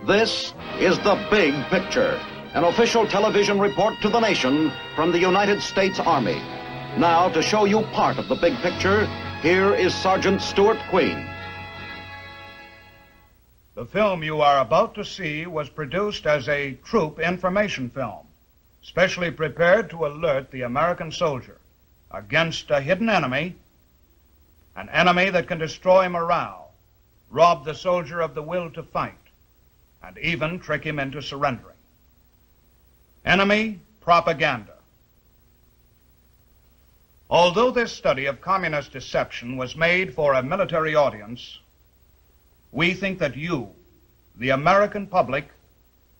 This is The Big Picture, an official television report to the nation from the United States Army. Now, to show you part of the big picture, here is Sergeant Stuart Queen. The film you are about to see was produced as a troop information film, specially prepared to alert the American soldier against a hidden enemy, an enemy that can destroy morale, rob the soldier of the will to fight, and even trick him into surrendering. Enemy propaganda. Although this study of communist deception was made for a military audience, we think that you, the American public,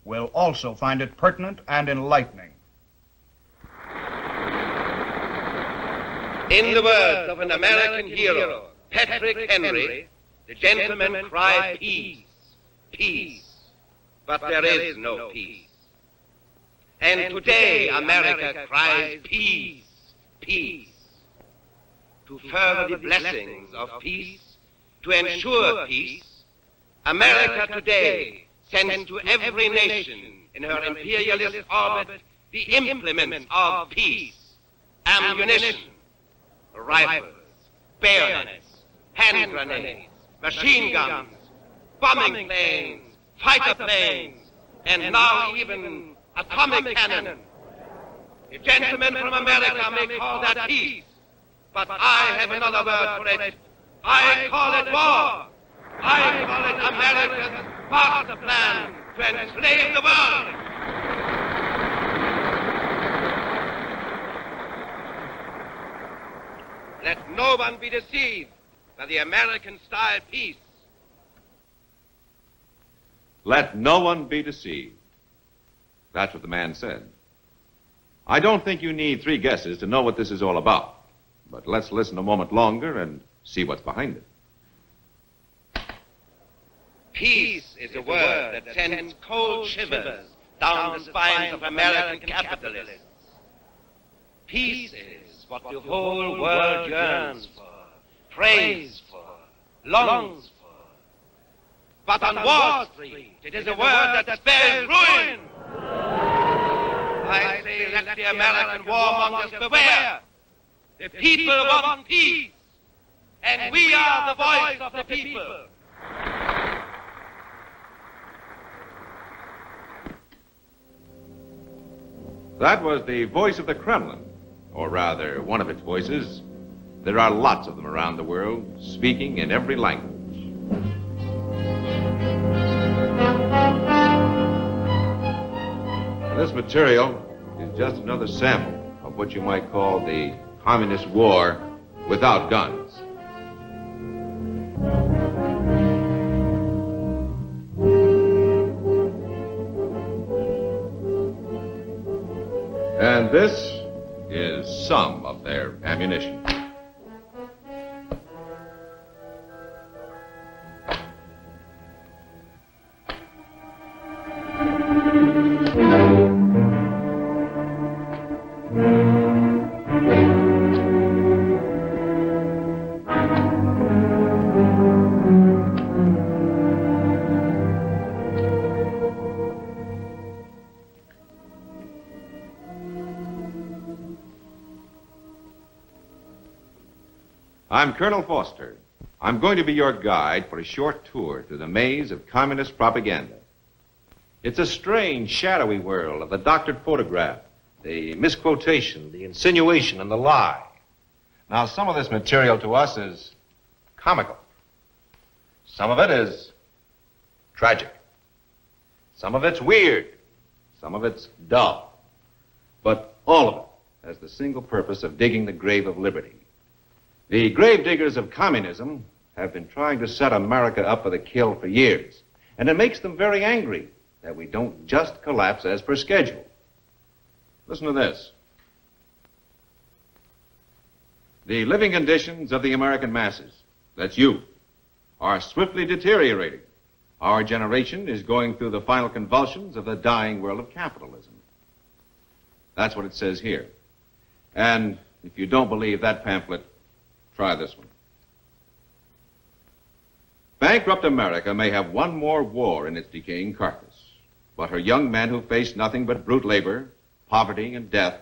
will also find it pertinent and enlightening. In the words of an American hero, Patrick Henry, the gentlemen cry peace, peace, but there is no peace. And today America cries peace, peace. To further the blessings of peace, to ensure peace, America today sends to every nation in her imperialist orbit the implements of peace: ammunition, rifles, bayonets, hand grenades, machine guns, bombing planes, fighter planes, and now even atomic cannon. The gentlemen from America may call that peace, but I have another word for it. I call it war. I call it America's master plan to enslave the world. Let no one be deceived by the American-style peace. Let no one be deceived. That's what the man said. I don't think you need three guesses to know what this is all about. But let's listen a moment longer and see what's behind it. Peace is a word that sends cold shivers down the spines of American capitalists. Peace is what the whole world yearns for, prays for, longs for. But on Wall Street, it is a word that spells ruin. I say, let the American warmongers beware. The people want peace, and we are the voice of the people. That was the voice of the Kremlin, or rather, one of its voices. There are lots of them around the world, speaking in every language. This material is just another sample of what you might call the communist war without guns. And this is some of their ammunition. I'm Colonel Foster. I'm going to be your guide for a short tour through the maze of communist propaganda. It's a strange, shadowy world of the doctored photograph, the misquotation, the insinuation, and the lie. Now, some of this material to us is comical. Some of it is tragic. Some of it's weird. Some of it's dull. But all of it has the single purpose of digging the grave of liberty. The gravediggers of communism have been trying to set America up for the kill for years, and it makes them very angry that we don't just collapse as per schedule. Listen to this. The living conditions of the American masses, that's you, are swiftly deteriorating. Our generation is going through the final convulsions of the dying world of capitalism. That's what it says here. And if you don't believe that pamphlet, try this one. Bankrupt America may have one more war in its decaying carcass, but her young men who face nothing but brute labor, poverty, and death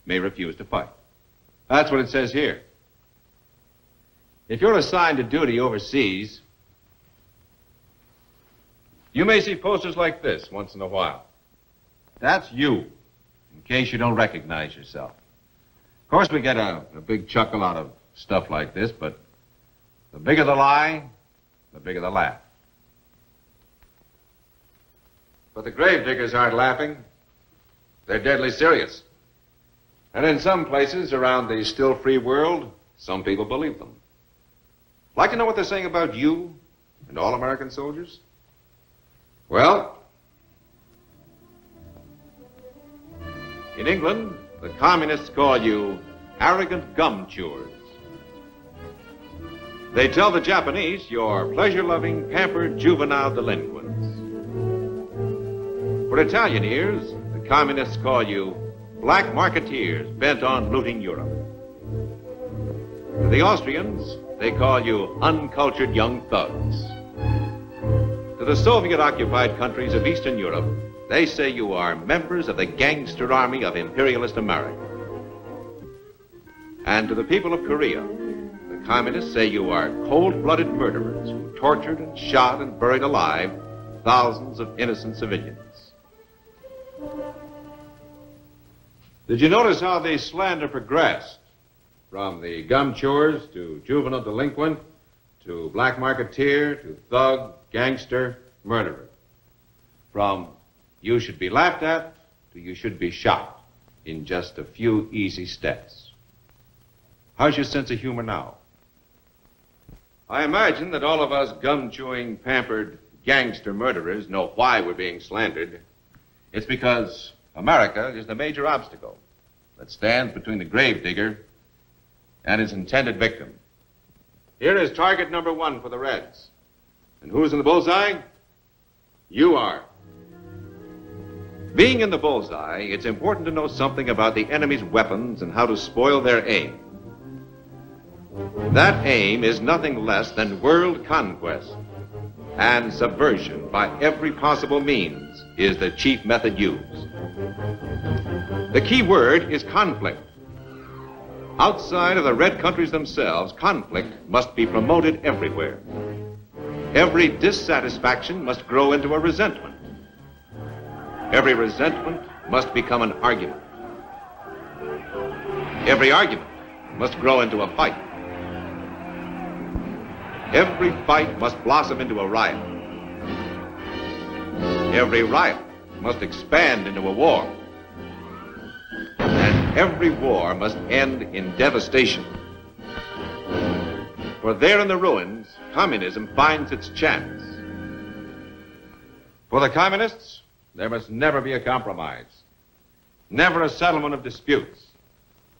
may refuse to fight. That's what it says here. If you're assigned to duty overseas, you may see posters like this once in a while. That's you, in case you don't recognize yourself. Of course, we get a big chuckle out of stuff like this, but the bigger the lie, the bigger the laugh. But the gravediggers aren't laughing. They're deadly serious. And in some places around the still free world, some people believe them. Like to know what they're saying about you and all American soldiers? Well, in England, the communists call you arrogant gum chewers. They tell the Japanese you're pleasure-loving, pampered juvenile delinquents. For Italian ears, the communists call you black marketeers bent on looting Europe. To the Austrians, they call you uncultured young thugs. To the Soviet-occupied countries of Eastern Europe, they say you are members of the gangster army of imperialist America. And to the people of Korea, the communists say you are cold-blooded murderers who tortured and shot and buried alive thousands of innocent civilians. Did you notice how the slander progressed? From the gum chewers to juvenile delinquent to black marketeer to thug, gangster, murderer. From you should be laughed at to you should be shot in just a few easy steps. How's your sense of humor now? I imagine that all of us gum-chewing, pampered gangster murderers know why we're being slandered. It's because America is the major obstacle that stands between the gravedigger and his intended victim. Here is target number 1 for the Reds. And who's in the bullseye? You are. Being in the bullseye, it's important to know something about the enemy's weapons and how to spoil their aim. That aim is nothing less than world conquest, and subversion by every possible means is the chief method used. The key word is conflict. Outside of the red countries themselves, conflict must be promoted everywhere. Every dissatisfaction must grow into a resentment. Every resentment must become an argument. Every argument must grow into a fight. Every fight must blossom into a riot. Every riot must expand into a war. And every war must end in devastation. For there in the ruins, communism finds its chance. For the communists, there must never be a compromise. Never a settlement of disputes.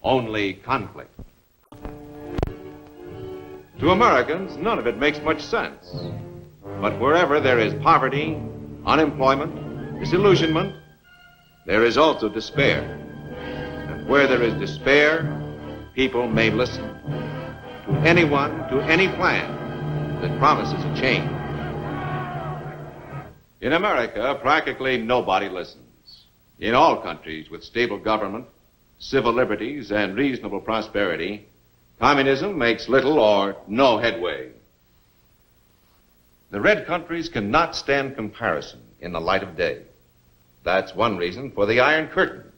Only conflict. To Americans, none of it makes much sense. But wherever there is poverty, unemployment, disillusionment, there is also despair. And where there is despair, people may listen to anyone, to any plan that promises a change. In America, practically nobody listens. In all countries with stable government, civil liberties, and reasonable prosperity, communism makes little or no headway. The red countries cannot stand comparison in the light of day. That's one reason for the Iron Curtain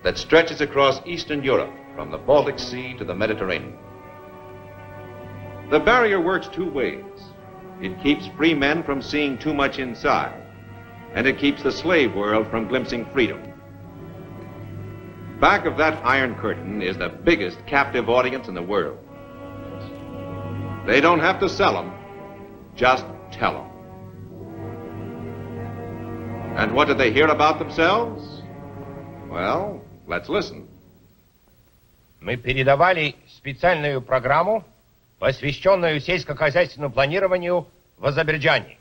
that stretches across Eastern Europe from the Baltic Sea to the Mediterranean. The barrier works two ways. It keeps free men from seeing too much inside, and it keeps the slave world from glimpsing freedom. Back of that Iron Curtain is the biggest captive audience in the world. They don't have to sell them, just tell them. And what did they hear about themselves? Well, let's listen. Мы передавали специальную программу, посвященную сельскохозяйственному планированию в Азербайджане.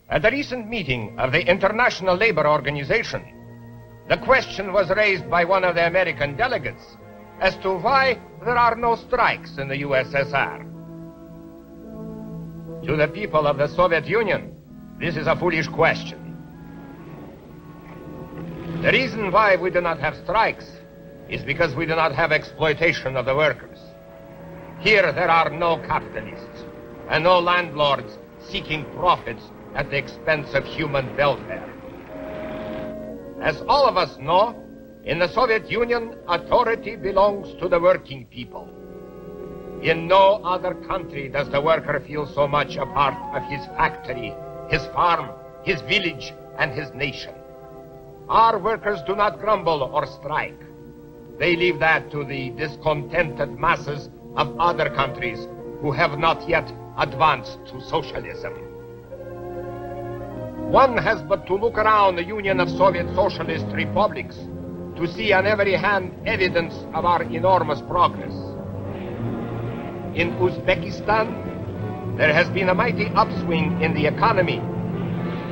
At a recent meeting of the International Labor Organization, the question was raised by one of the American delegates as to why there are no strikes in the USSR. To the people of the Soviet Union, this is a foolish question. The reason why we do not have strikes is because we do not have exploitation of the workers. Here there are no capitalists and no landlords seeking profits at the expense of human welfare. As all of us know, in the Soviet Union, authority belongs to the working people. In no other country does the worker feel so much a part of his factory, his farm, his village, and his nation. Our workers do not grumble or strike. They leave that to the discontented masses of other countries who have not yet advanced to socialism. One has but to look around the Union of Soviet Socialist Republics to see on every hand evidence of our enormous progress. In Uzbekistan, there has been a mighty upswing in the economy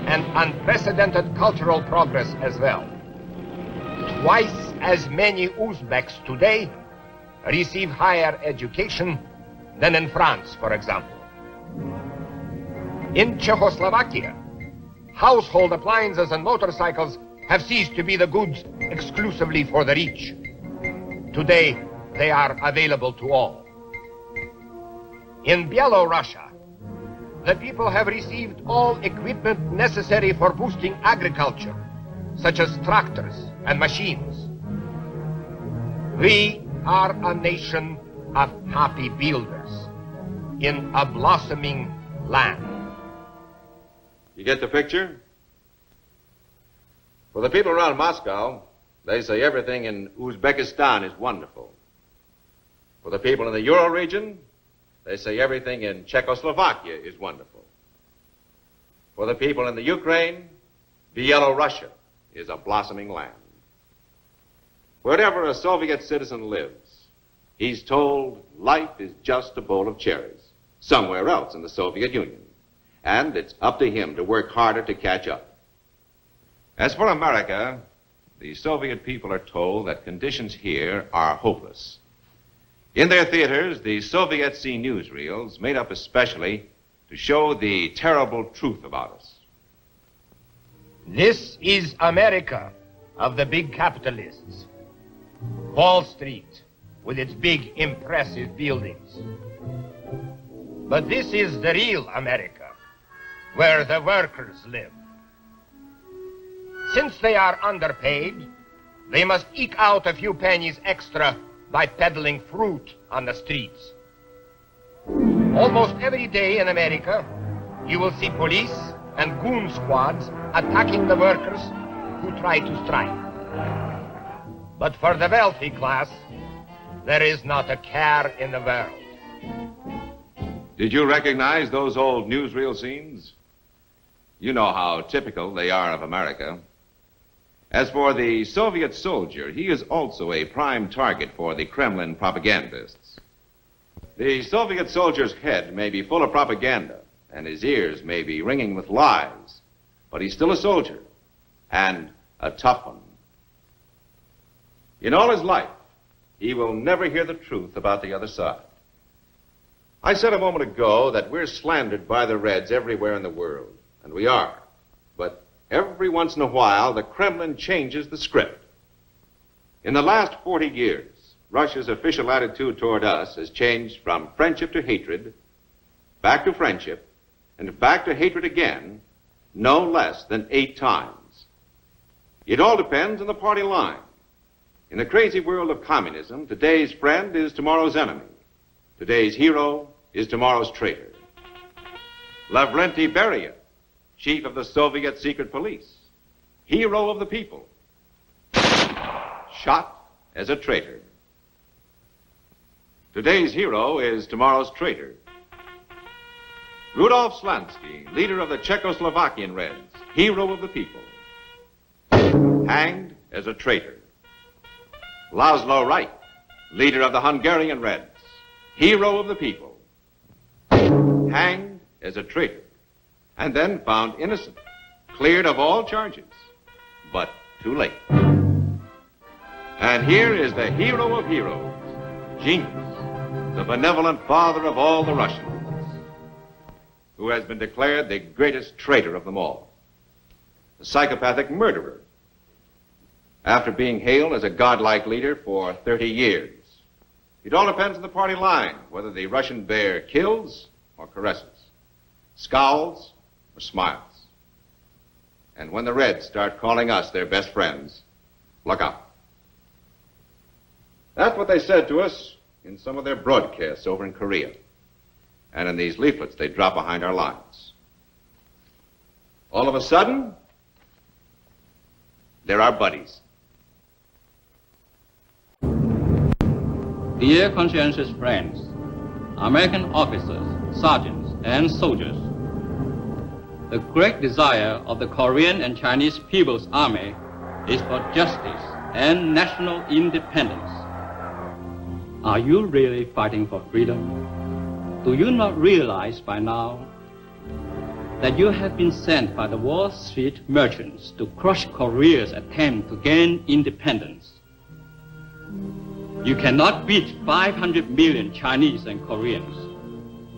and unprecedented cultural progress as well. Twice as many Uzbeks today receive higher education than in France, for example. In Czechoslovakia, household appliances and motorcycles have ceased to be the goods exclusively for the rich. Today, they are available to all. In Bielorussia, the people have received all equipment necessary for boosting agriculture, such as tractors and machines. We are a nation of happy builders in a blossoming land. You get the picture? For the people around Moscow, they say everything in Uzbekistan is wonderful. For the people in the Ural region, they say everything in Czechoslovakia is wonderful. For the people in the Ukraine, Bielorussia is a blossoming land. Wherever a Soviet citizen lives, he's told life is just a bowl of cherries somewhere else in the Soviet Union, and it's up to him to work harder to catch up. As for America, the Soviet people are told that conditions here are hopeless. In their theaters, the Soviets see newsreels made up especially to show the terrible truth about us. This is America of the big capitalists. Wall Street, with its big, impressive buildings. But this is the real America, where the workers live. Since they are underpaid, they must eke out a few pennies extra by peddling fruit on the streets. Almost every day in America, you will see police and goon squads attacking the workers who try to strike. But for the wealthy class, there is not a care in the world. Did you recognize those old newsreel scenes? You know how typical they are of America. As for the Soviet soldier, he is also a prime target for the Kremlin propagandists. The Soviet soldier's head may be full of propaganda, and his ears may be ringing with lies, but he's still a soldier, and a tough one. In all his life, he will never hear the truth about the other side. I said a moment ago that we're slandered by the Reds everywhere in the world, and we are. But every once in a while, the Kremlin changes the script. In the last 40 years, Russia's official attitude toward us has changed from friendship to hatred, back to friendship, and back to hatred again, no less than 8 times. It all depends on the party line. In the crazy world of communism, today's friend is tomorrow's enemy. Today's hero is tomorrow's traitor. Lavrenti Beria, chief of the Soviet secret police, hero of the people, shot as a traitor. Today's hero is tomorrow's traitor. Rudolf Slansky, leader of the Czechoslovakian Reds, hero of the people, hanged as a traitor. Laszlo Reich, leader of the Hungarian Reds, hero of the people, hanged as a traitor, and then found innocent, cleared of all charges, but too late. And here is the hero of heroes, genius, the benevolent father of all the Russians. who has been declared the greatest traitor of them all. The psychopathic murderer, after being hailed as a godlike leader for 30 years. It all depends on the party line, whether the Russian bear kills or caresses, scowls or smiles. And when the Reds start calling us their best friends, look out. That's what they said to us in some of their broadcasts over in Korea, and in these leaflets they drop behind our lines. All of a sudden, they're our buddies. Dear conscientious friends, American officers, sergeants, and soldiers, the great desire of the Korean and Chinese People's Army is for justice and national independence. Are you really fighting for freedom? Do you not realize by now that you have been sent by the Wall Street merchants to crush Korea's attempt to gain independence? You cannot beat 500 million Chinese and Koreans.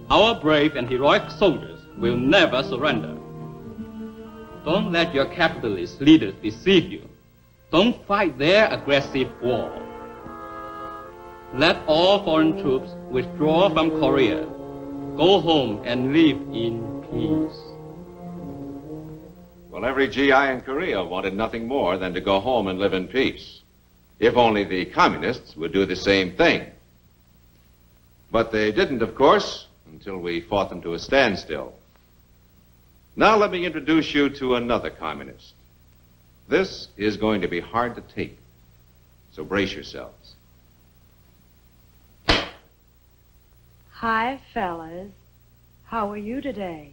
Our brave and heroic soldiers will never surrender. Don't let your capitalist leaders deceive you. Don't fight their aggressive war. Let all foreign troops withdraw from Korea. Go home and live in peace. Well, every GI in Korea wanted nothing more than to go home and live in peace. If only the communists would do the same thing. But they didn't, of course, until we fought them to a standstill. Now let me introduce you to another communist. This is going to be hard to take, so brace yourselves. Hi, fellas. How are you today?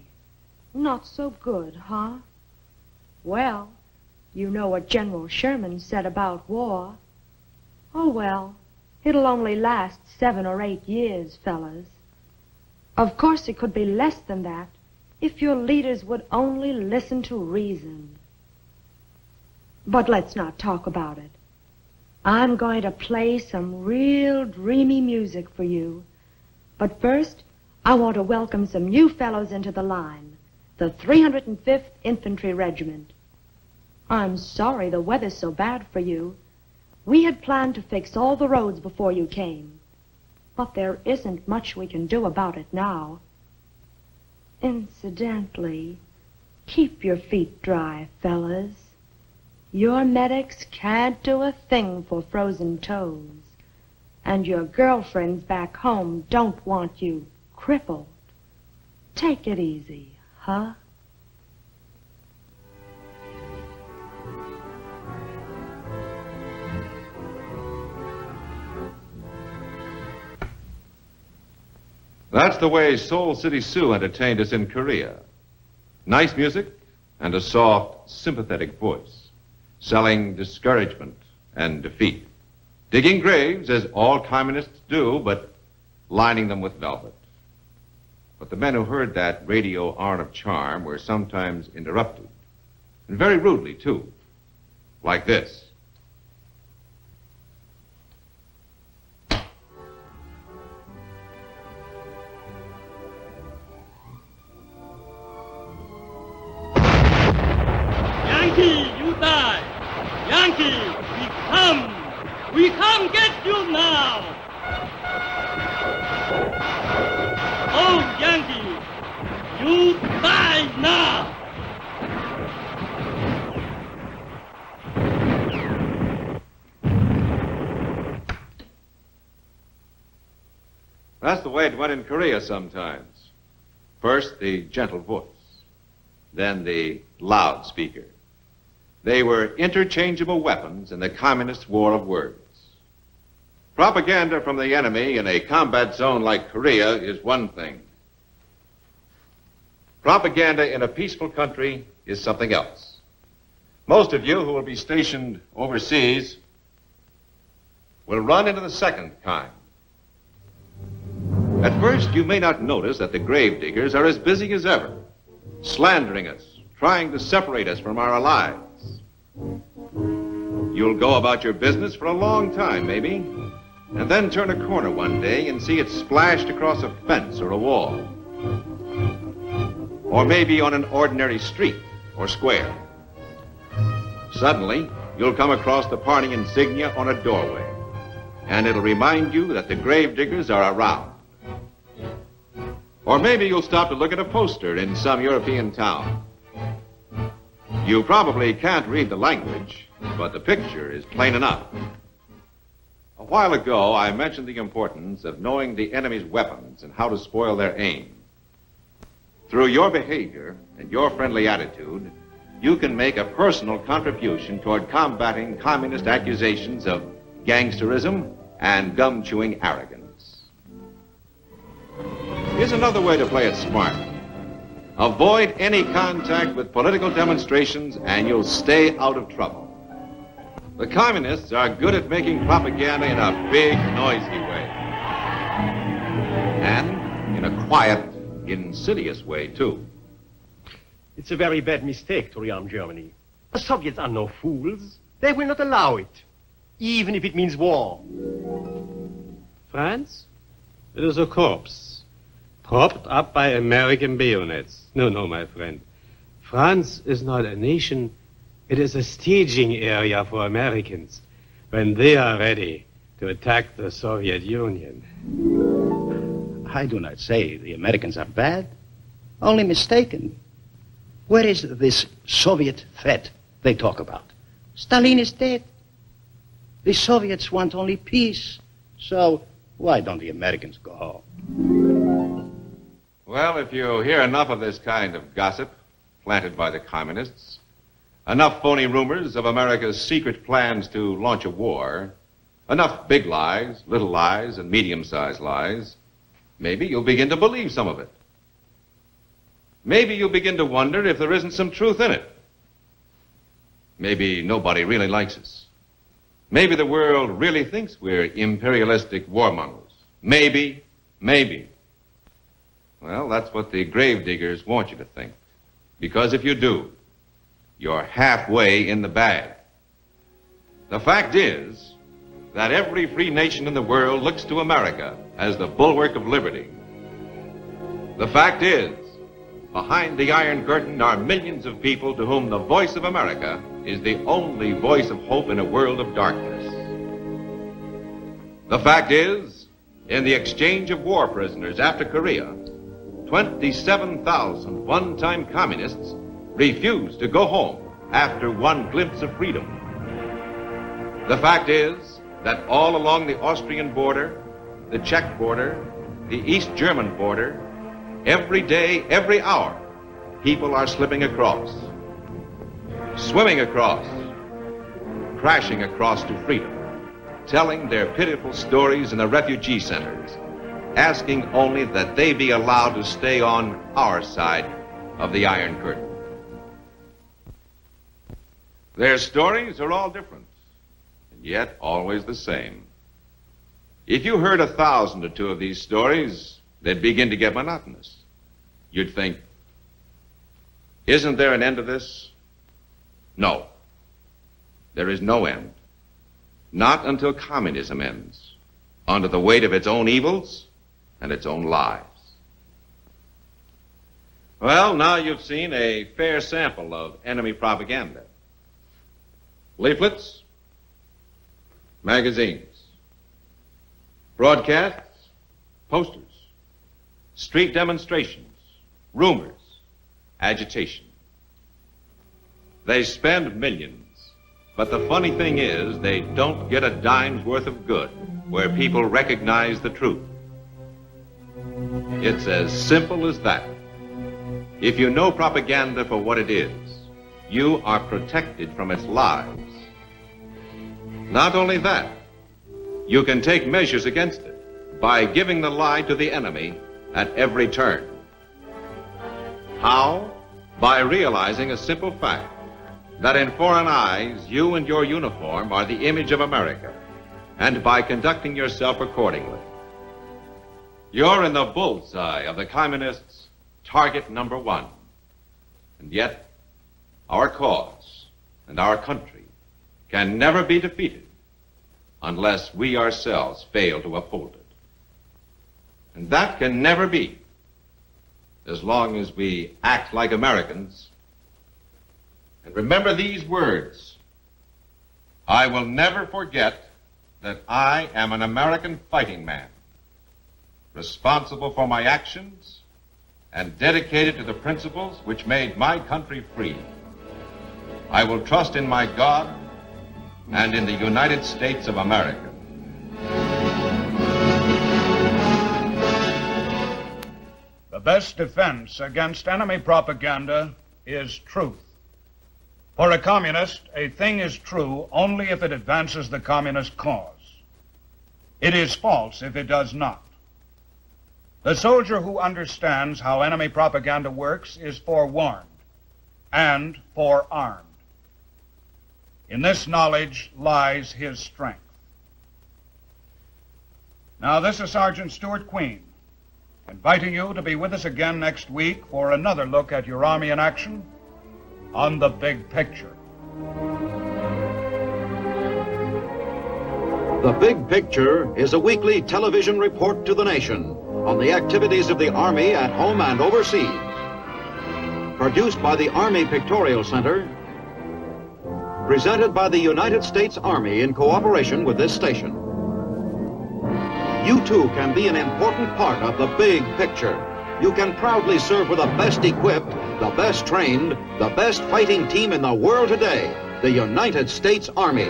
Not so good, huh? Well, you know what General Sherman said about war. Oh, well, it'll only last 7 or 8 years, fellas. Of course, it could be less than that if your leaders would only listen to reason. But let's not talk about it. I'm going to play some real dreamy music for you. But first, I want to welcome some new fellows into the line, the 305th Infantry Regiment. I'm sorry the weather's so bad for you. We had planned to fix all the roads before you came, but there isn't much we can do about it now. Incidentally, keep your feet dry, fellas. Your medics can't do a thing for frozen toes, and your girlfriends back home don't want you crippled. Take it easy, huh? That's the way Soul City Sue entertained us in Korea. Nice music and a soft, sympathetic voice, selling discouragement and defeat. Digging graves, as all communists do, but lining them with velvet. But the men who heard that radio arn of charm were sometimes interrupted, and very rudely, too, like this. Yankee, you die! Yankee, we come! We come get you now! Oh, Yankee, you die now! That's the way it went in Korea sometimes. First, the gentle voice, then the loudspeaker. They were interchangeable weapons in the communist war of words. Propaganda from the enemy in a combat zone like Korea is one thing. Propaganda in a peaceful country is something else. Most of you who will be stationed overseas will run into the second kind. At first, you may not notice that the gravediggers are as busy as ever, slandering us, trying to separate us from our lives. You'll go about your business for a long time, maybe, and then turn a corner one day and see it splashed across a fence or a wall. or maybe on an ordinary street or square. Suddenly, you'll come across the party insignia on a doorway, and it'll remind you that the gravediggers are around. Or maybe you'll stop to look at a poster in some European town. You probably can't read the language, but the picture is plain enough. A while ago, I mentioned the importance of knowing the enemy's weapons and how to spoil their aim. Through your behavior and your friendly attitude, you can make a personal contribution toward combating communist accusations of gangsterism and gum-chewing arrogance. Here's another way to play it smart. Avoid any contact with political demonstrations and you'll stay out of trouble. The communists are good at making propaganda in a big, noisy way. And in a quiet, insidious way, too. It's a very bad mistake to rearm Germany. The Soviets are no fools. They will not allow it, even if it means war. France? It is a corpse, propped up by American bayonets. No, my friend. France is not a nation. It is a staging area for Americans when they are ready to attack the Soviet Union. I do not say the Americans are bad, only mistaken. Where is this Soviet threat they talk about? Stalin is dead. The Soviets want only peace. So why don't the Americans go home? Well, if you hear enough of this kind of gossip planted by the communists, enough phony rumors of America's secret plans to launch a war, enough big lies, little lies, and medium-sized lies, maybe you'll begin to believe some of it. Maybe you'll begin to wonder if there isn't some truth in it. Maybe nobody really likes us. Maybe the world really thinks we're imperialistic warmongers. Maybe. Well, that's what the gravediggers want you to think. Because if you do, you're halfway in the bag. The fact is that every free nation in the world looks to America as the bulwark of liberty. The fact is, behind the Iron Curtain are millions of people to whom the voice of America is the only voice of hope in a world of darkness. The fact is, in the exchange of war prisoners after Korea, 27,000 one-time communists refused to go home after one glimpse of freedom. The fact is that all along the Austrian border, the Czech border, the East German border, every day, every hour, people are slipping across, swimming across, crashing across to freedom, telling their pitiful stories in the refugee centers, asking only that they be allowed to stay on our side of the Iron Curtain. Their stories are all different, and yet always the same. If you heard 1,000 or 2 of these stories, they'd begin to get monotonous. You'd think, isn't there an end to this? No. There is no end. Not until communism ends, under the weight of its own evils and its own lies. Well, now you've seen a fair sample of enemy propaganda. Leaflets, magazines, broadcasts, posters, street demonstrations, rumors, agitation. They spend millions, but the funny thing is they don't get a dime's worth of good where people recognize the truth. It's as simple as that. If you know propaganda for what it is, you are protected from its lies. Not only that, you can take measures against it by giving the lie to the enemy at every turn. How? By realizing a simple fact, that in foreign eyes, you and your uniform are the image of America, and by conducting yourself accordingly. You're in the bullseye of the communists' target number 1. And yet, our cause and our country can never be defeated unless we ourselves fail to uphold it. And that can never be as long as we act like Americans. And remember these words: I will never forget that I am an American fighting man, responsible for my actions and dedicated to the principles which made my country free. I will trust in my God and in the United States of America. The best defense against enemy propaganda is truth. For a communist, a thing is true only if it advances the communist cause. It is false if it does not. The soldier who understands how enemy propaganda works is forewarned and forearmed. In this knowledge lies his strength. Now, this is Sergeant Stuart Queen, inviting you to be with us again next week for another look at your Army in action on the Big Picture. The Big Picture is a weekly television report to the nation on the activities of the Army at home and overseas. Produced by the Army Pictorial Center, presented by the United States Army in cooperation with this station. You too can be an important part of the Big Picture. You can proudly serve with the best equipped, the best trained, the best fighting team in the world today, the United States Army.